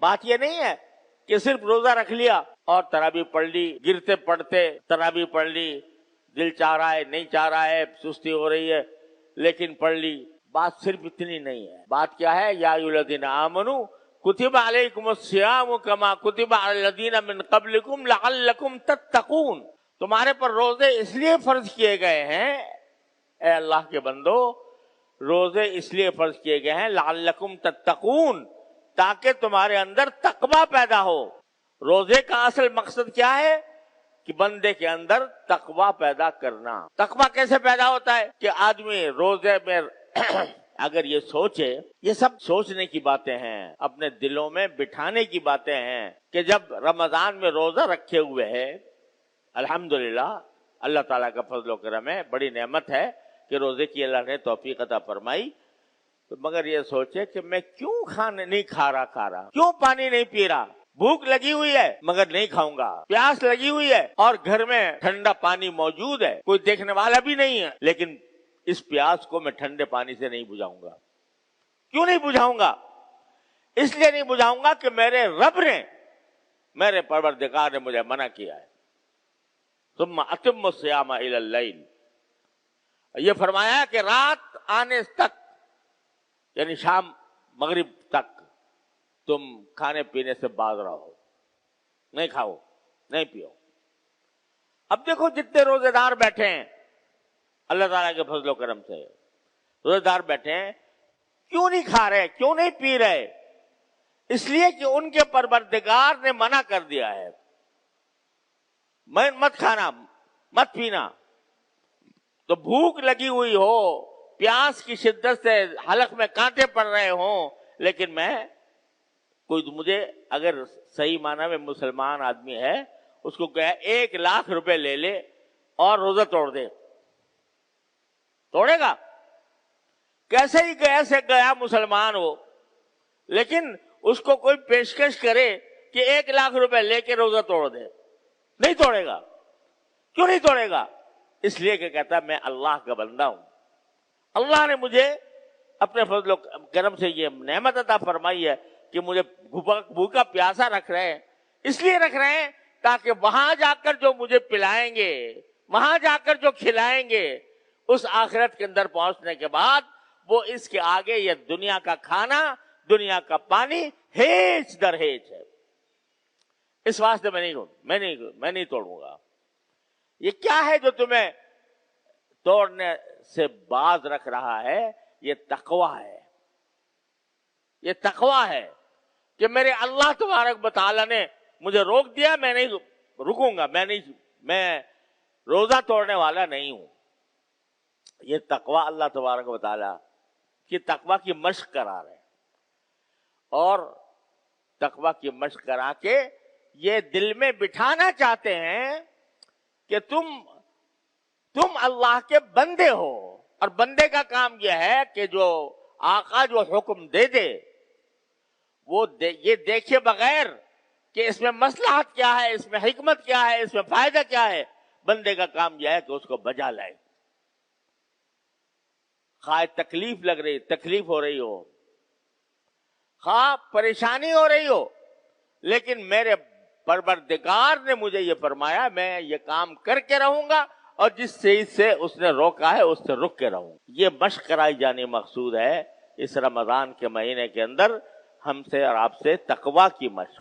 बात ये नहीं है कि सिर्फ रोजा रख लिया और तरावी पढ़ ली, गिरते पड़ते तरावी पढ़ ली, दिल चाह रहा है नहीं चाह रहा है, सुस्ती हो रही है लेकिन पढ़ ली। बात सिर्फ इतनी नहीं है। बात क्या है? या अय्युहल्लज़ीना आमनू कुतिबा अलैकुमुस्सियामु कमा कुतिबा अलल्लज़ीना मिन क़ब्लिकुम लअल्लकुम तत्तक़ून। तुम्हारे पर रोजे इसलिए फर्ज किए गए हैं, ए अल्लाह के बंदो, रोजे इसलिए फर्ज किए गए हैं लअल्लकुम तत्तक़ून, ताकि तुम्हारे अंदर तकवा पैदा हो। रोजे का असल मकसद क्या है? कि बंदे के अंदर तकवा पैदा करना। तकवा कैसे पैदा होता है? कि आदमी रोजे में अगर ये सोचे, ये सब सोचने की बातें हैं, अपने दिलों में बिठाने की बातें हैं कि जब रमजान में रोजा रखे हुए है, अल्हम्दुलिल्लाह अल्लाह ताला का फजल करम है, बड़ी नेमत है कि रोजे की अल्लाह ने तौफीक अता फरमाई। तो मगर ये सोचे कि मैं क्यों नहीं खा रहा, क्यों पानी नहीं पी रहा, भूख लगी हुई है मगर नहीं खाऊंगा, प्यास लगी हुई है और घर में ठंडा पानी मौजूद है, कोई देखने वाला भी नहीं है, लेकिन इस प्यास को मैं ठंडे पानी से नहीं बुझाऊंगा। क्यों नहीं बुझाऊंगा? इसलिए नहीं बुझाऊंगा कि मेरे रब ने, मेरे परवरदिगार ने मुझे मना किया है। तुम अतिम्मु सियामा इलल लैल, ये फरमाया कि रात आने तक, यानी शाम मगरिब तक तुम खाने पीने से बाज रहो, नहीं खाओ नहीं पियो। अब देखो जितने रोजेदार बैठे हैं अल्लाह ताला के फजल करम से, रोजेदार बैठे हैं, क्यों नहीं खा रहे, क्यों नहीं पी रहे? इसलिए कि उनके परवरदिगार ने मना कर दिया है, मत खाना मत पीना। तो भूख लगी हुई हो, प्यास की शिद्दत से हलक में कांटे पड़ रहे हो, लेकिन मैं कोई मुझे अगर सही माना में मुसलमान आदमी है, उसको कहे 1 लाख रुपए ले ले और रोजा तोड़ दे, तोड़ेगा? कैसे ही गया मुसलमान हो, लेकिन उसको कोई पेशकश करे कि 1 लाख रुपए लेके रोजा तोड़ दे, नहीं तोड़ेगा। क्यों नहीं तोड़ेगा? इसलिए कि कहता मैं अल्लाह का बंदा हूं, अल्लाह ने मुझे अपने फजल करम से ये नेमत अता फरमाई है कि मुझे भूखा प्यासा रख रहे हैं। इसलिए रख रहे हैं ताकि वहां जाकर जो मुझे पिलाएंगे, वहां जाकर जो खिलाएंगे, उस आखिरत के अंदर पहुंचने के बाद वो इसके आगे ये दुनिया का खाना, दुनिया का पानी हेच दर हेच है। इस वास्ते मैं नहीं तोड़ूंगा। ये क्या है जो तुम्हें तोड़ने से बाज रख रहा है? ये तकवा है, ये तकवा है कि मेरे अल्लाह तबारक व तआला ने मुझे रोक दिया, मैं नहीं रुकूंगा, मैं रोजा तोड़ने वाला नहीं हूं। ये तकवा अल्लाह तबारक व तआला की तकवा की मश्क करा रहे हैं, और तकवा की मश्क करा के ये दिल में बिठाना चाहते हैं कि तुम अल्लाह के बंदे हो, और बंदे का काम यह है कि जो आका जो हुक्म दे दे वो ये देखे बगैर कि इसमें मसलहत क्या है, इसमें हिकमत क्या है, इसमें फायदा क्या है, बंदे का काम यह है कि उसको बजा लाए। खा तकलीफ लग रही, तकलीफ हो रही हो, खा परेशानी हो रही हो, लेकिन मेरे परवरदिगार ने मुझे ये फरमाया मैं ये काम करके रहूंगा, और जिस चीज से उसने रोका है उससे रुक के रहूं। ये मश्क कराई जाने मकसूद है इस रमजान के महीने के अंदर हमसे और आपसे, तकवा की मश्क।